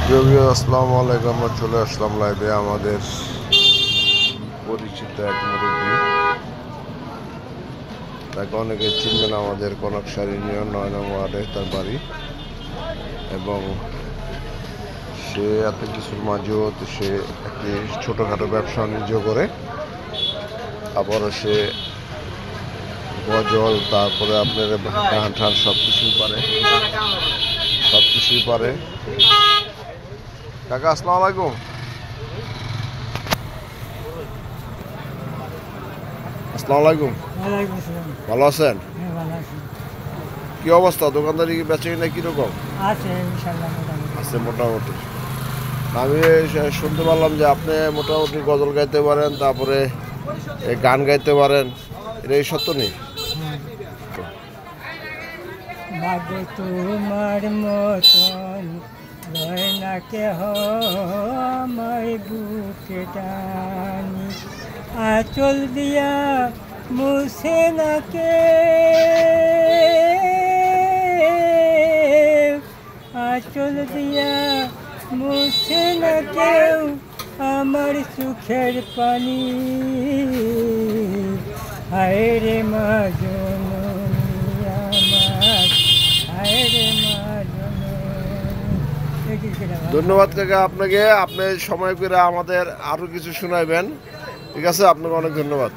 প্রিয় আসসালামু আলাইকুম। আমরা চলে আসলাম লাইভে আমাদের পরিচিত এক মুরব্বী, তাকে অনেকে চিনবেন, আমাদের কনকশালী ইউনিয়ন ৯ নং ওয়ার্ডে তার বাড়ি, এবং সে এত কিছুর মাঝেও সে একটি ছোটোখাটো ব্যবসা বাণিজ্য করে, আবারও সে গজল, তারপরে আপনার গান টান সব কিছুই পারে। কাকা আসসালামু আলাইকুম। আসসালামু আলাইকুম। ভালো আছেন? কি অবস্থা, দোকানদারি বেচাকেনা কিরকম আছে? মোটামুটি। আমি শুনতে পারলাম যে আপনি মোটামুটি গজল গাইতে পারেন, তারপরে গান গাইতে পারেন, এটা এই সত্য নেই? তোমার মতন রয় না কেহ আমায় বুকে টানি, আঁচল দিয়া মুছে না কে, আঁচল দিয়া মুছে না কেউ আমার সুখের পানি। হায় রে মা জননী আমার, হায় রে মা জননী। ধন্যবাদ কাকা আপনাকে, আপনি সময় করে আমাদের আরো কিছু শোনাবেন। ঠিক আছে, আপনাকে অনেক ধন্যবাদ।